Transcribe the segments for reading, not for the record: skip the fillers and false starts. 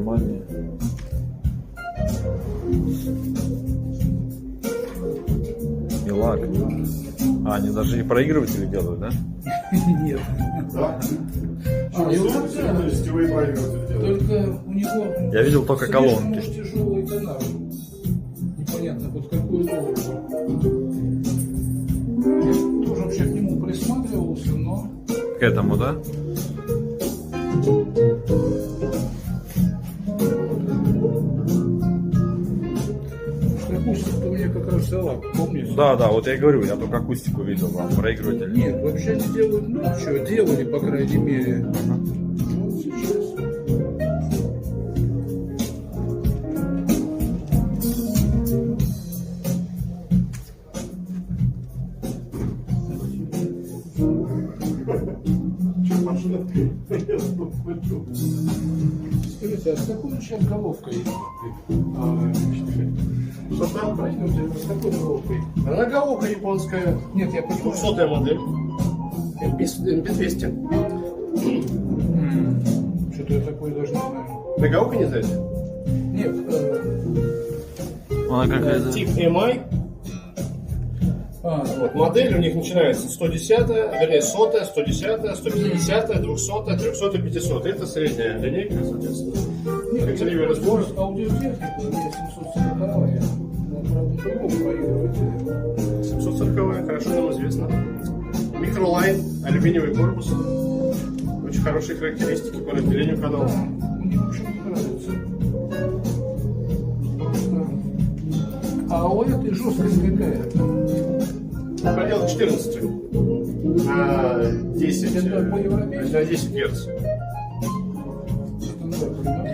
нормальные. И лак. А, они даже не проигрыватели делают, да? Нет. Да? И вот так, да. Сетевые проигрыватели делают. Только у него... Я видел только колонки. Слишком тяжелый тонар. Непонятно, под какую доллару. Я тоже вообще к нему присматривался, но... К этому, да? Акустика у меня как раз салат, помнишь? Да, да, вот я и говорю, я только акустику видел, а проигрыватель. Нет, вообще они делают, ну что, делали, по крайней мере. Вот сейчас. Скажите, а с какой сейчас головкой? Что там? С какой головкой? Она головка японская. Нет, я понимаю. 200-я модель. MB200. Что-то я такое даже не знаю. Наголовка не знаете? Нет, Она какая-то... Тип MI. Вот, модель у них начинается 110-я, вернее 100-я, 110-я, 150-я, 200-я, 300-я, 500-я. Это средняя линейка, соответственно. Хотели разбор. аудиотехника, у меня 740-я. Он, правда, другого проигрывателя. 740-я, хорошо нам известно. Микролайн, алюминиевый корпус. Очень хорошие характеристики по разделению каналов. Мне вообще не нравится. Просто... А у этой жесткость какая? Предел 14 на 10, Это по-европейски? на 10 Гц.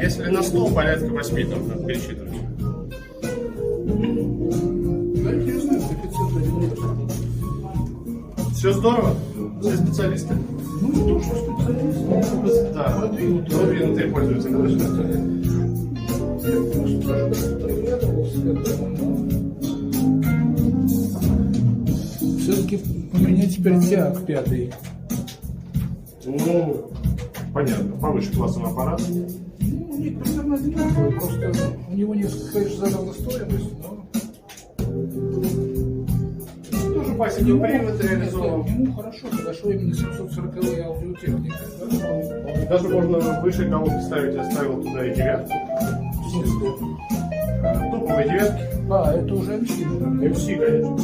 Если на 100, порядка 8 там надо пересчитывать. Да, я знаю, коэффициент 90. Все здорово, все специалисты. Ну, не то, что специалисты. Да, продвинутые пользователи. Я просто даже приглядывался к этому, но... Все-таки у меня теперь тяг 5. Ну, понятно, повыше классом аппарат. Ну, у них примерно одинаковые, просто у него несколько, конечно, задала стоимость, но... Тоже пассивный привод реализован. К нему хорошо подошло именно 740-я аудиотехника. Да? Даже можно выше колонки ставить, я ставил туда и девятку. Топовые девятки. А, это уже MC. MC, конечно.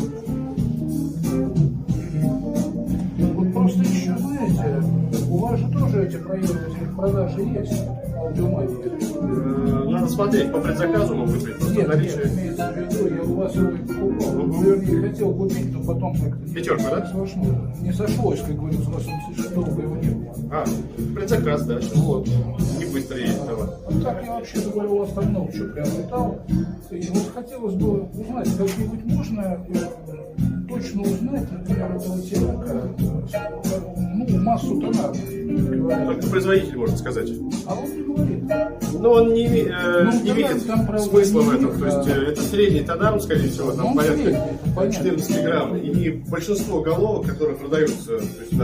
Вот просто еще, знаете, у вас же тоже эти проигрыватели в продаже есть, аудиомания. Надо смотреть, по предзаказу могут быть. Нет, Наличие. имеется в виду, я у вас его и покупал. Вернее, хотел купить, но потом как-то... Пятерку, да? Не сошлось, как говорится, у вас он слишком долго его не было. А, предзаказ, да. Вот. Не быстро едет товар. А так я вообще говорю, у вас там много чего приобретал. И вот хотелось бы узнать, как-нибудь можно точно узнать, например, этого телека, ну, массу тонар. Только производитель может сказать. А он не говорит. Но он не Ну, видит там, правда, смысла в не этом. видно, То есть да. это средний тонар, скорее всего, там Ну, порядка средний, понятно. 14 грамм. И большинство головок, которые продаются, то есть в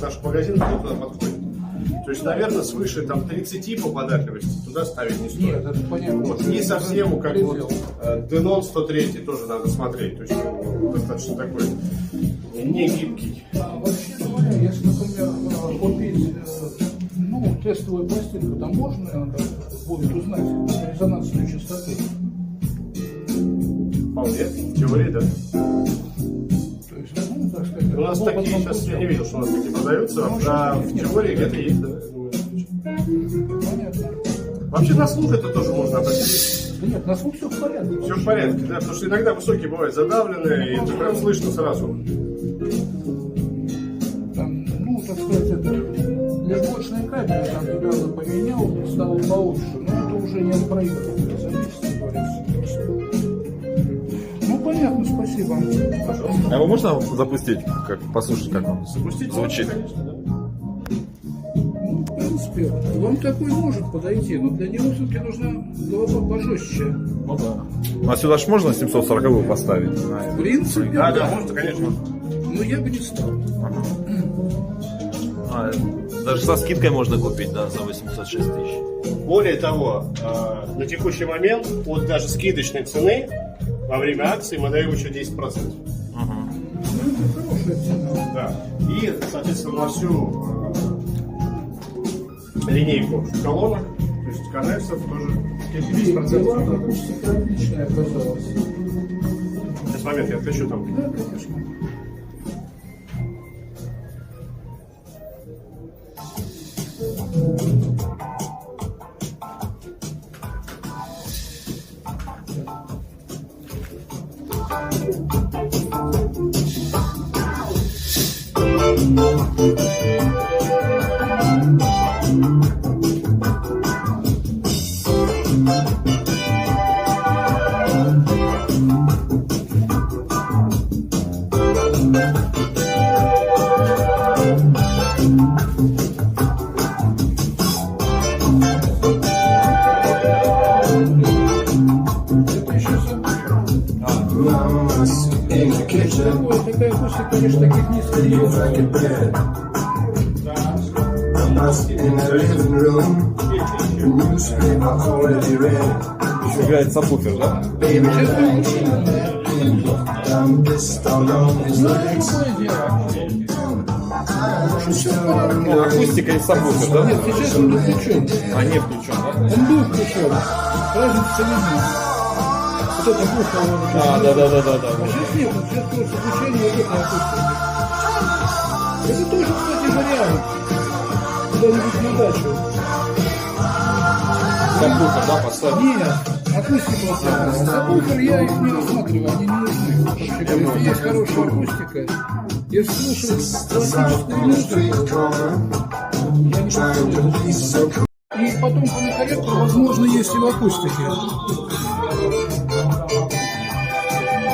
наших магазинах, туда подходят. То есть, наверное, свыше там 30 по податливости туда ставить не стоит. Нет, это понятно. Вот. Не совсем, как Предел. вот Denon 103 тоже надо смотреть. То есть он достаточно такой не гибкий. Вообще говоря, если, например, купить ну, тестовую пластинку, там можно будет узнать резонансную частоту. Вполне, в теории, да. То есть, ну, так сказать, У нас такие опытным сейчас, я путем. не видел, что у нас такие продаются, Ну, а в нет, теории нет. где-то есть, да. Понятно. Вообще на слух это тоже можно определить. Да нет, на слух все в порядке. Все в порядке, да, потому что иногда высокие бывают задавленные, и это прям слышно сразу. Там, ну, так сказать, это лишбочные кабели, там недавно поменял, стало получше, но это уже не от проигрывателя зависит, как говорится. Ну, понятно, спасибо. Пожалуйста. А его можно запустить, как, послушать, как он Запустить звучит? можно, конечно, да. Ну, в принципе, вам такой может подойти, но для него все-таки нужна голова пожестче. Ну да. А сюда ж можно 740 поставить? В принципе, Да, да, можно, конечно. но я бы не стал. А, даже со скидкой можно купить, да, за 806 тысяч. Более того, на текущий момент от даже скидочной цены во время акции мы даем еще 10%. Да. И, соответственно, на всю линейку колонок, то есть коннексов тоже скидки 10%. Акустика отличная оказалась. Сейчас момент, я отключу там. Да, конечно. Такая акустика, конечно, таких не встретишь. Играет сабвуфер, да? Ну, акустика и сабвуфер, да? Нет, сейчас он включен. А не включен, да? Он был включен. Разница видна. Вот это бухало. А, да. А сейчас нет, сейчас просто включение вот этой акустики. Это тоже, кстати, вариант. Куда-нибудь на дачу. Сабвуфер, да, поставить? Нет, акустика вот сабвуфер я их не рассматриваю, они не нужны. Вообще говоря, если есть хорошая акустика, если слушать классическую музыку, я не представляю. И потом по корректору, возможно, есть и в акустике.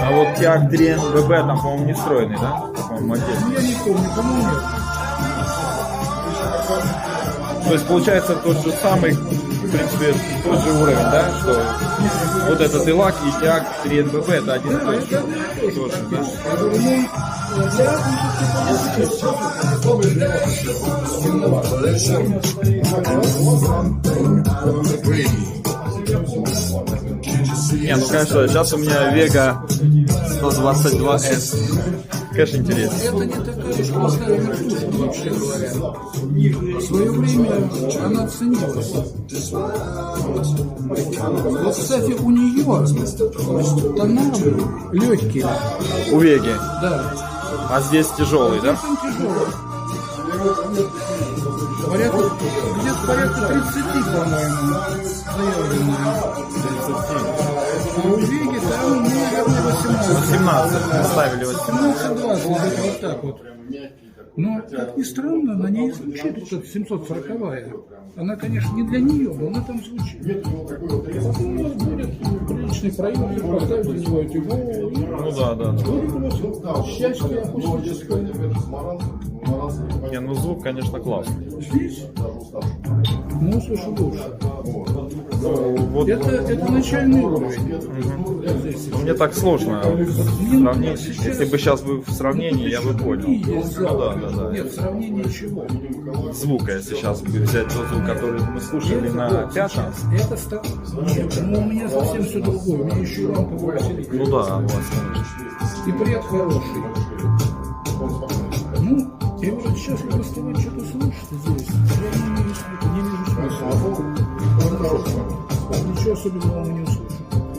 А вот Tiag 3NBB там, по-моему, не встроенный, да? По-моему, отдельно. Я не помню, по-моему, нет. То есть получается тот же самый, в принципе, тот же уровень, да? Что вот этот Tiag и Tiag 3NBB это один и тот же. Тоже, да? Я говорю, ну, для Не, ну конечно, сейчас у меня Vega 122S. Конечно, интересно. это не такая уж плохая вертушка, вообще говоря. В свое время она ценилась. Вот, кстати, у нее тона легкие. У Vega. Да. А здесь тяжелый, да? Очень тяжелый. Где-то порядка 30, по-моему, заявлено. 37. А у Веги там, ну, наверное, 18. 17. Поставили 18. 17-20, где-то вот так вот. Но, как ни странно, на ней звучит вот эта 740-я. Она, конечно, не для нее, но она там звучит. У нас будет приличный проем, поставить для него эти головы. Ну да. Будет у вас счастье акустическое. Не, ну звук, конечно, классный. Здесь? Ну, слушай, лучше. Вот, Это начальный уровень. ну, мне так сложно сравнить. Если бы сейчас бы в сравнении, я бы понял. Ну да. Нет, сравнение чего? Звука, если сейчас бы взять тот звук, который мы слушали на пятом. Это нет, ну у меня совсем все другое. У меня еще и ламповый усилитель. Ну да, у вас, конечно. И пред хороший. Ну, и вот сейчас вы доставать что-то слушаете здесь. Я не вижу смысла. Ничего особенного мы не услышим.